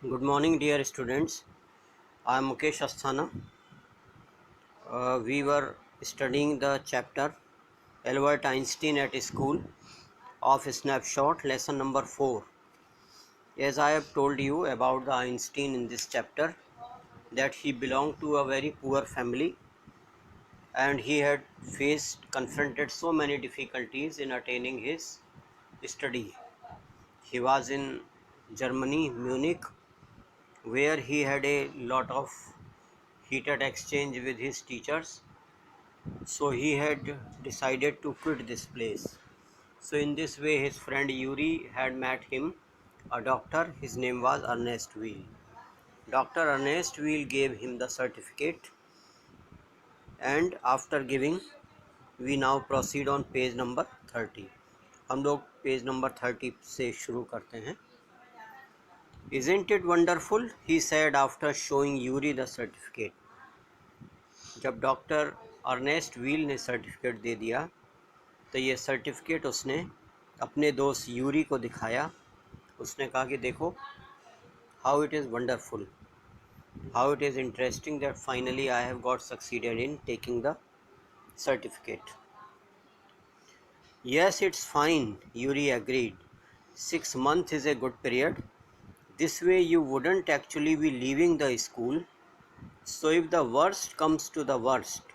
Good morning, dear students. I am Mukesh Asthana. We were studying the chapter Albert Einstein at School of Snapshot, lesson number 4. As I have told you about the Einstein in this chapter, that he belonged to a very poor family and he had confronted so many difficulties in attaining his study. He was in Germany, Munich, where he had a lot of heated exchange with his teachers, so he had decided to quit this place. So in this way his friend Yuri had met him, a doctor. His name was Ernest Weil. Dr. Ernest Weil gave him the certificate, and after giving, we now proceed on page number 30. हम लोग page number 30 से शुरू करते हैं. Isn't it wonderful? He said after showing Yuri the certificate. जब doctor Ernest wheel ने certificate दे दिया तो ये सर्टिफिकेट उसने अपने दोस्त यूरी को दिखाया. उसने कहा कि देखो, how it is wonderful, how it is interesting that finally I have got succeeded in taking the certificate. Yes, it's fine, Yuri agreed. 6 months is a good period. This way you wouldn't actually be leaving the school. So if the worst comes to the worst,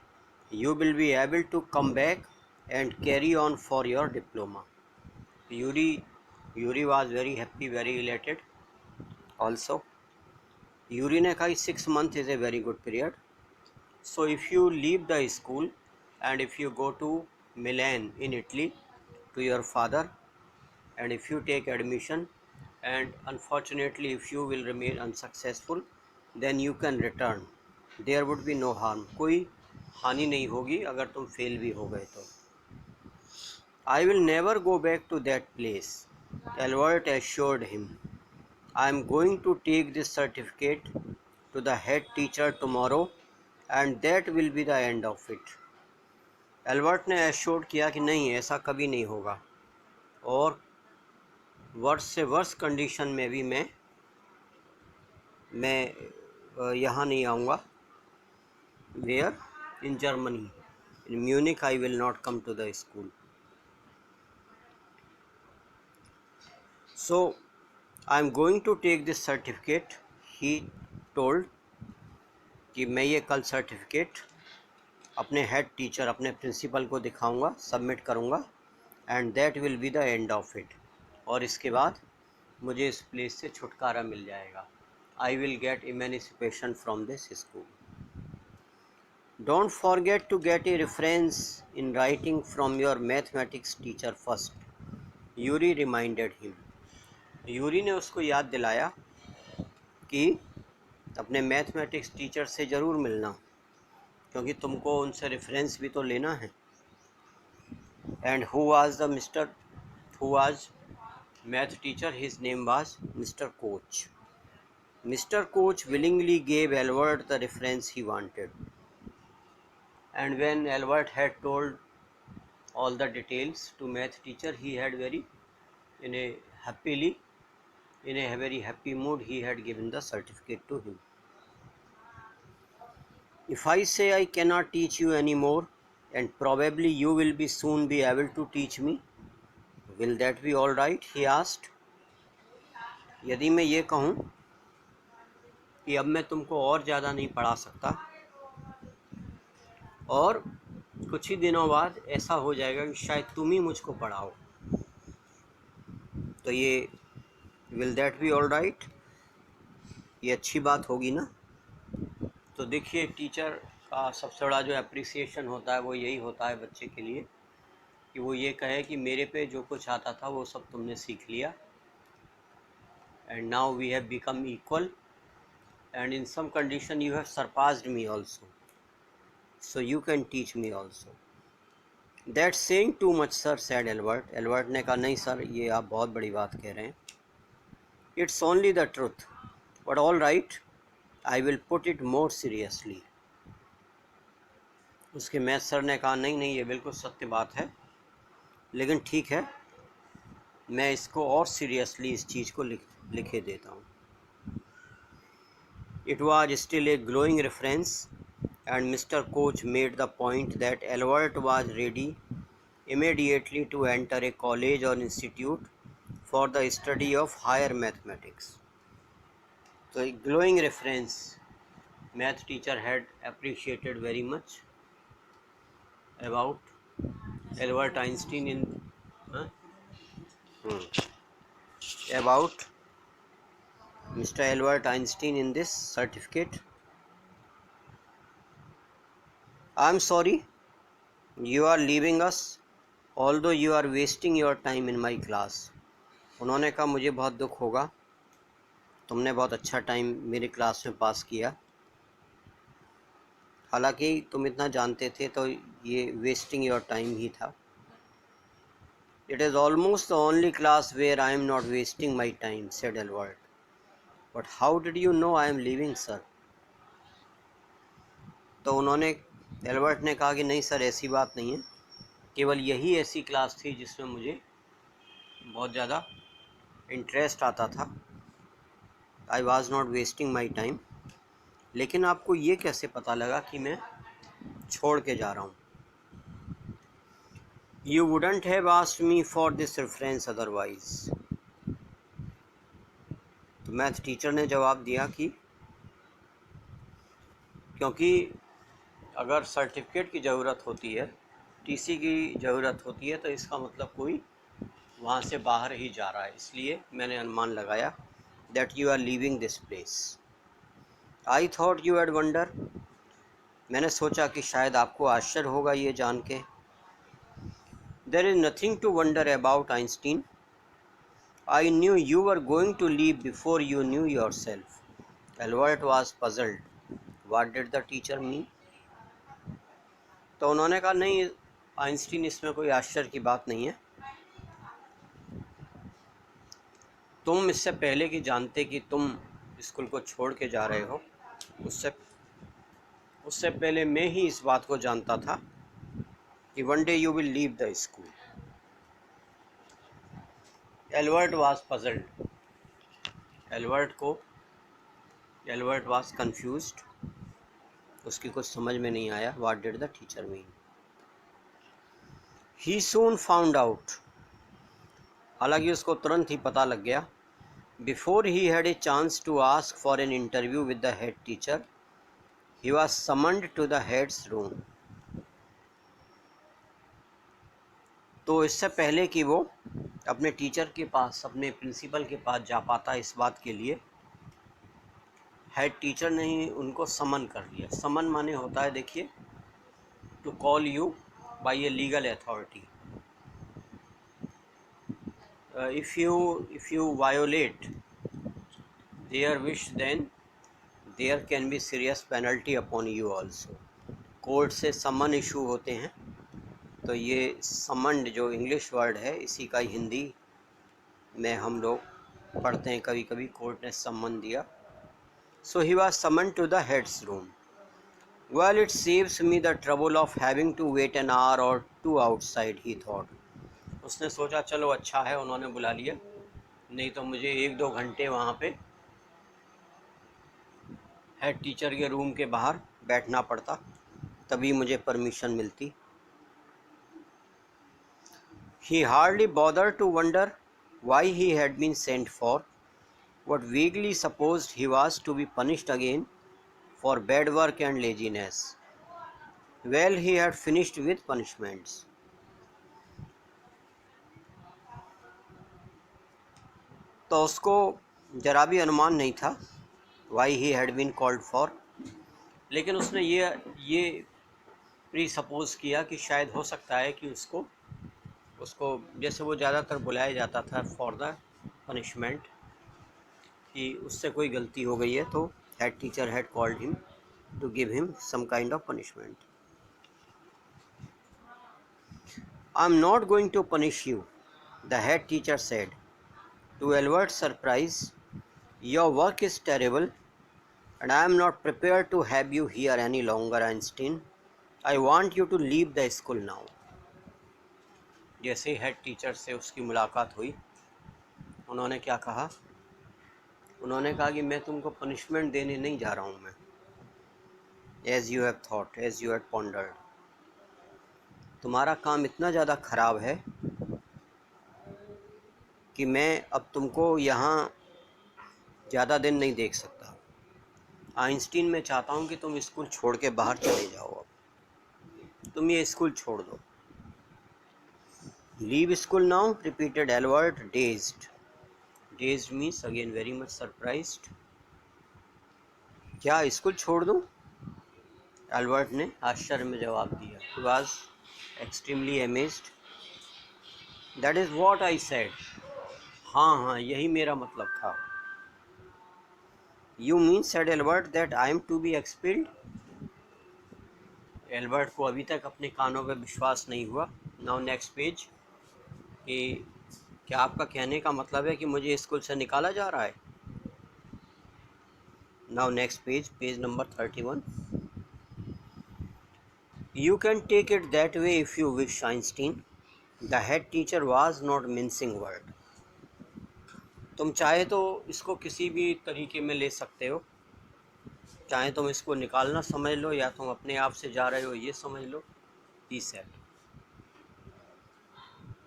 you will be able to come back and carry on for your diploma. Yuri was very happy, very elated. Also, Yuri ने कहा 6 months is a very good period. So if you leave the school and if you go to Milan in Italy to your father, and if you take admission, and unfortunately if you will remain unsuccessful, then you can return. There would be no harm. कोई हानि नहीं होगी अगर तुम fail भी हो गए तो. I will never go back to that place, Albert assured him. I am going to take this certificate to the head teacher tomorrow and that will be the end of it. Albert ने assured किया कि नहीं, ऐसा कभी नहीं होगा और वर्ष से वर्ष कंडीशन में भी मैं यहाँ नहीं आऊँगा. Where? In Germany, in Munich I will not come to the school. So I am going to take this certificate, he told, कि मैं ये कल सर्टिफिकेट अपने हेड टीचर, अपने प्रिंसिपल को दिखाऊंगा, सबमिट करूंगा, and that will be the end of it. और इसके बाद मुझे इस प्लेस से छुटकारा मिल जाएगा. I will get emancipation from this school. Don't forget to get a reference in writing from your mathematics teacher first, Yuri reminded him. Yuri ने उसको याद दिलाया कि अपने मैथमेटिक्स टीचर से ज़रूर मिलना, क्योंकि तुमको उनसे रेफरेंस भी तो लेना है. And who was the mister who was math teacher? His name was Mr. Koch. Mr. Koch willingly gave Albert the reference he wanted. And when Albert had told all the details to math teacher, he had in a very happy mood, he had given the certificate to him. If I say I cannot teach you anymore, and probably you will be soon be able to teach me, will that be all right? He asked. यदि मैं ये कहूँ कि अब मैं तुमको और ज़्यादा नहीं पढ़ा सकता और कुछ ही दिनों बाद ऐसा हो जाएगा कि शायद तुम ही मुझको पढ़ाओ, तो ये will that be all right, ये अच्छी बात होगी ना. तो देखिए, टीचर का सबसे बड़ा जो अप्रिसिएशन होता है वो यही होता है बच्चे के लिए, कि वो ये कहे कि मेरे पे जो कुछ आता था वो सब तुमने सीख लिया, and now we have become equal, and in some condition you have surpassed me also, so you can teach me also. That's saying too much, sir, said Albert. Albert ने कहा, नहीं सर, ये आप बहुत बड़ी बात कह रहे हैं. It's only the truth, but all right, I will put it more seriously. उसके मैथ सर ने कहा, नहीं नहीं, ये बिल्कुल सत्य बात है, लेकिन ठीक है, मैं इसको और सीरियसली इस चीज़ को लिखे देता हूँ. It was still a glowing reference, and Mr. Koch made the point that Albert was ready immediately to enter a college or institute for the study of higher mathematics. So a glowing reference math teacher had appreciated very much about Albert Einstein in huh? About Mr. Albert Einstein in this certificate. I'm sorry, you are leaving us, although you are wasting your time in my class. उन्होंने कहा मुझे बहुत दुख होगा, तुमने बहुत अच्छा time मेरी क्लास में पास किया, हालांकि तुम इतना जानते थे तो ये वेस्टिंग योर टाइम ही था. It is almost the only class where I am not wasting my time, said Albert. But how did you know I am leaving, sir? तो उन्होंने एल्बर्ट ने कहा कि नहीं सर, ऐसी बात नहीं है, केवल यही ऐसी क्लास थी जिसमें मुझे बहुत ज़्यादा इंटरेस्ट आता था. I was not wasting my time. लेकिन आपको ये कैसे पता लगा कि मैं छोड़ के जा रहा हूँ? You wouldn't have asked me for this reference otherwise. तो मैथ टीचर ने जवाब दिया कि क्योंकि अगर सर्टिफिकेट की ज़रूरत होती है, टीसी की ज़रूरत होती है, तो इसका मतलब कोई वहाँ से बाहर ही जा रहा है, इसलिए मैंने अनुमान लगाया that you are leaving this place. I thought you had wonder. मैंने सोचा कि शायद आपको आश्चर्य होगा ये जान के. There is nothing to wonder about Einstein. I knew you were going to leave before you knew yourself. Albert was puzzled. What did the teacher mean? तो उन्होंने कहा नहीं आइंस्टीन, इसमें कोई आश्चर्य की बात नहीं है. तुम इससे पहले कि जानते कि तुम स्कूल को छोड़ के जा रहे हो, उससे पहले मैं ही इस बात को जानता था कि one day you will leave the school. Albert was puzzled. Albert was confused. उसकी कुछ समझ में नहीं आया. What did the teacher mean? He soon found out. हालांकि उसको तुरंत ही पता लग गया. Before he had a chance to ask for an interview with the head teacher, he was summoned to the head's room. तो इससे पहले कि वो अपने टीचर के पास, अपने प्रिंसिपल के पास जा पाता, इस बात के लिए हेड टीचर ने ही उनको समन कर लिया. समन माने होता है, देखिए, to call you by a legal authority. if you violate their wish, then there can be serious penalty upon you also. Court से समन इशू होते हैं, तो ये समन्ड जो इंग्लिश वर्ड है, इसी का हिंदी में हम लोग पढ़ते हैं कभी कभी. कोर्ट ने समन दिया. So he was summon to the head's room. Well, it saves me the trouble of having to wait an hour or two outside, he thought. उसने सोचा चलो अच्छा है उन्होंने बुला लिया, नहीं तो मुझे 1-2 घंटे वहाँ पे हेड टीचर के रूम के बाहर बैठना पड़ता, तभी मुझे परमिशन मिलती. He hardly bothered to wonder why he had been sent for, but vaguely supposed he was to be punished again for bad work and laziness. Well, he had finished with punishments. तो उसको जरा भी अनुमान नहीं था why he had been called for, लेकिन उसने ये प्री सपोज किया कि शायद हो सकता है कि उसको जैसे वो ज़्यादातर बुलाया जाता था फॉर द पनिशमेंट, कि उससे कोई गलती हो गई है, तो head teacher had called him to give him some kind of punishment. I am not going to punish you, the head teacher said. To Albert's surprise, your work is terrible, and I am not prepared to have you here any longer, Einstein. I want you to leave the school now. जैसे head teacher से उसकी मुलाकात हुई, उन्होंने क्या कहा? उन्होंने कहा कि मैं तुमको पनिशमेंट देने नहीं जा रहा हूँ मैं, as you have thought, as you have pondered, तुम्हारा काम इतना ज़्यादा ख़राब है कि मैं अब तुमको यहाँ ज़्यादा दिन नहीं देख सकता। आइंस्टीन, मैं चाहता हूँ कि तुम स्कूल छोड़ के बाहर चले जाओ, अब तुम ये स्कूल छोड़ दो। Leave school now, repeated Albert, dazed. Dazed means again very much surprised. क्या स्कूल छोड़ दूँ? एल्बर्ट ने आश्चर्य में जवाब दिया। He was extremely amazed. That is what I said. हाँ हाँ, यही मेरा मतलब था। You mean, said Albert, that I am to be expelled. Albert को अभी तक अपने कानों पर विश्वास नहीं हुआ। नाउ नेक्स्ट पेज, कि क्या आपका कहने का मतलब है कि मुझे स्कूल से निकाला जा रहा है? Now next page, page number 31। You can take it that way if you wish, Einstein. The head teacher was not mincing word. तुम चाहे तो इसको किसी भी तरीके में ले सकते हो, चाहे तुम इसको निकालना समझ लो या तुम अपने आप से जा रहे हो ये समझ लो। He said.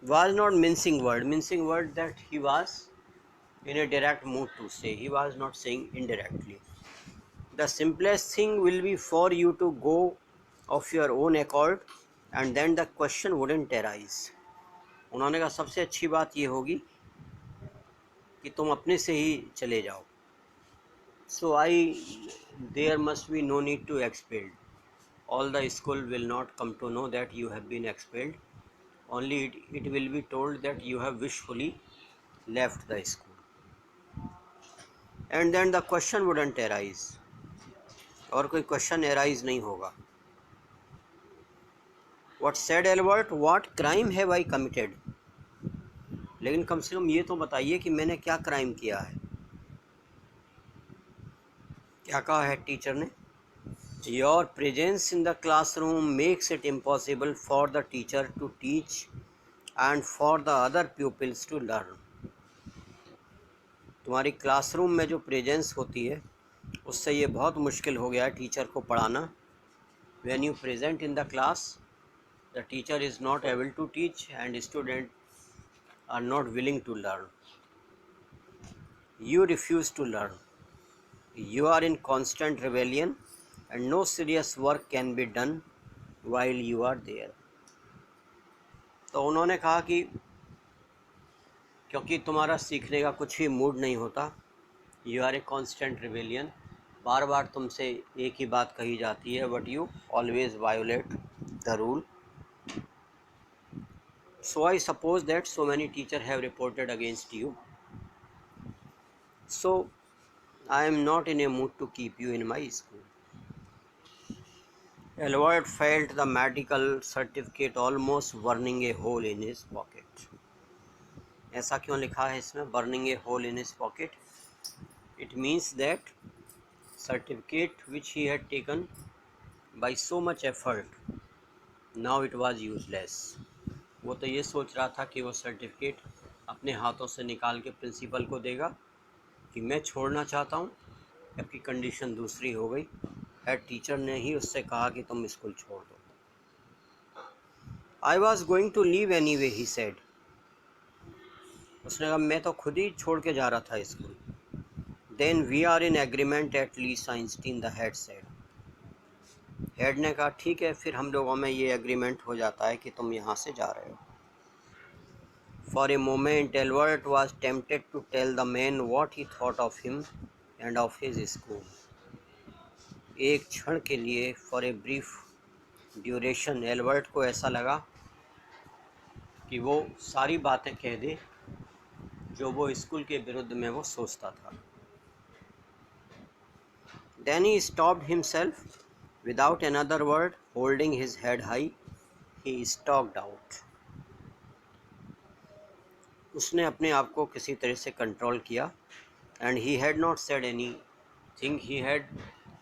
Was not mincing word that he was in a direct mood to say. He was not saying indirectly. The simplest thing will be for you to go of your own accord and then the question wouldn't arise. उन्होंने कहा सबसे अच्छी बात ये होगी कि तुम अपने से ही चले जाओ। So there must be no need to expelled. All the school will not come to know that you have been expelled. Only it will be told that you have wishfully left the school. And then the question wouldn't arise. और कोई question arise नहीं होगा। What said Albert? What crime have I committed? लेकिन कम से कम ये तो बताइए कि मैंने क्या क्राइम किया है। क्या कहा है टीचर ने? Your presence in the classroom makes it impossible for the teacher to teach and for the other pupils to learn. तुम्हारी क्लासरूम में जो प्रेजेंस होती है उससे ये बहुत मुश्किल हो गया है टीचर को पढ़ाना। When you present in the class, the teacher is not able to teach and students are not willing to learn. You refuse to learn. You are in constant rebellion and no serious work can be done while you are there. तो उन्होंने कहा कि क्योंकि तुम्हारा सीखने का कुछ भी मूड नहीं होता, you are a constant rebellion, बार बार तुमसे एक ही बात कही जाती है, but you always violate the rule. So I suppose that so many teacher have reported against you. So I am not in a mood to keep you in my school. Albert felt the medical certificate almost burning a hole in his pocket. ऐसा क्यों लिखा है इसमें, burning a hole in his pocket? It means that certificate which he had taken by so much effort, now it was useless. वो तो ये सोच रहा था कि वो सर्टिफिकेट अपने हाथों से निकाल के प्रिंसिपल को देगा कि मैं छोड़ना चाहता हूँ, जबकि कंडीशन दूसरी हो गई। हेड टीचर ने ही उससे कहा कि तुम स्कूल छोड़ दो। I was going to leave anyway, he said. उसने कहा मैं तो खुद ही छोड़ के जा रहा था school. Then we are in agreement at least, Einstein, the head said. Head ने कहा ठीक है, फिर हम लोगों में ये एग्रीमेंट हो जाता है कि तुम यहाँ से जा रहे हो. For a moment Albert was tempted to tell the man what he thought of him and of his school. एक क्षण के लिए, for a brief duration, Albert को ऐसा लगा कि वो सारी बातें कह दे जो वो स्कूल के विरुद्ध में वो सोचता था. Then he stopped himself without another word, holding his head high. He stalked out. उसने अपने आप को किसी तरह से कंट्रोल किया. And he had not said anything. He had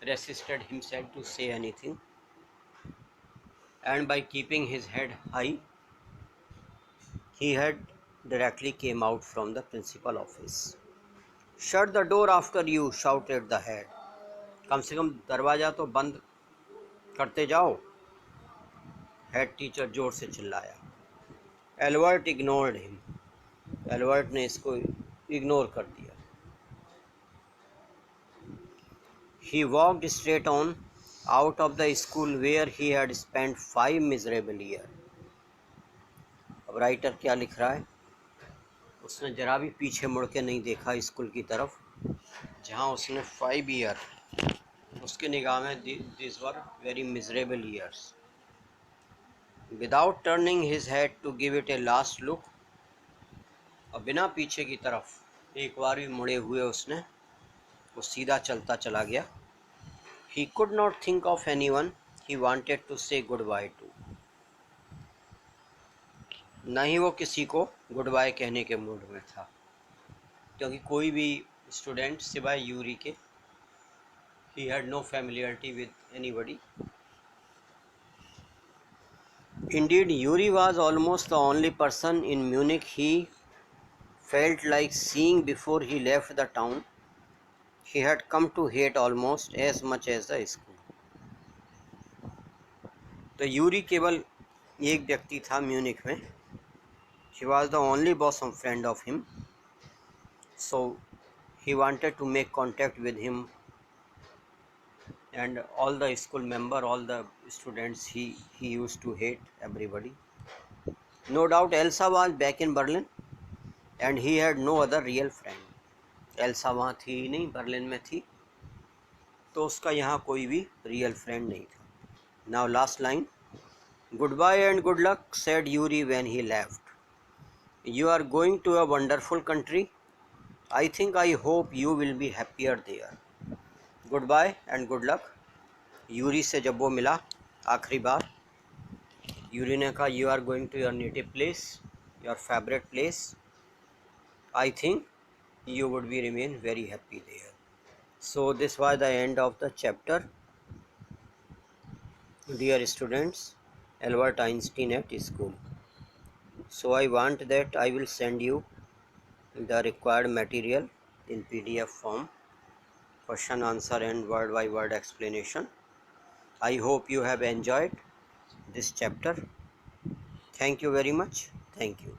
resisted himself to say anything. And by keeping his head high, he had directly came out from the principal office. Shut the door after you, shouted the head. कम से कम दरवाजा तो बंद करते जाओ, head teacher जोर से चिल्लाया. Albert ignored him. Albert ने इसको इग्नोर कर दिया. He walked straight on out of the school where he had spent 5 miserable years. अब राइटर क्या लिख रहा है? उसने जरा भी पीछे मुड़ के नहीं देखा स्कूल की तरफ जहाँ उसने 5 ईयर, उसकी निगाह में this were very miserable years. Without turning his head to give it a last look, और बिना पीछे की तरफ एक बार भी मुड़े हुए उसने वो सीधा चलता चला गया. He could not think of anyone he wanted to say goodbye to. न ही वो किसी को गुड बाय कहने के मूड में था, क्योंकि कोई भी स्टूडेंट सिवाय यूरी के he had no familiarity with anybody. Indeed, Yuri was almost the only person in Munich he felt like seeing before he left the town. He had come to hate almost as much as the school. तो Yuri केवल एक व्यक्ति था Munich में. He was the only bosom friend of him, so he wanted to make contact with him and all the school member, all the students. He used to hate everybody. No doubt Elsa was back in Berlin and he had no other real friend. Elsa वहाँ थी ही नहीं, Berlin में थी, तो उसका यहाँ कोई भी रियल फ्रेंड नहीं था. Now last line. Goodbye and good luck, said Yuri when he left. You are going to a wonderful country. I hope you will be happier there. Goodbye and good luck. Yuri से जब वो मिला आखिरी बार, Yuri ने कहा you are going to your native place, your favorite place. I think you would be remain very happy there. So this was the end of the chapter. Dear students, Albert Einstein at school. So I want that I will send you the required material in PDF form, question answer and word by word explanation. I hope you have enjoyed this chapter. Thank you very much. Thank you.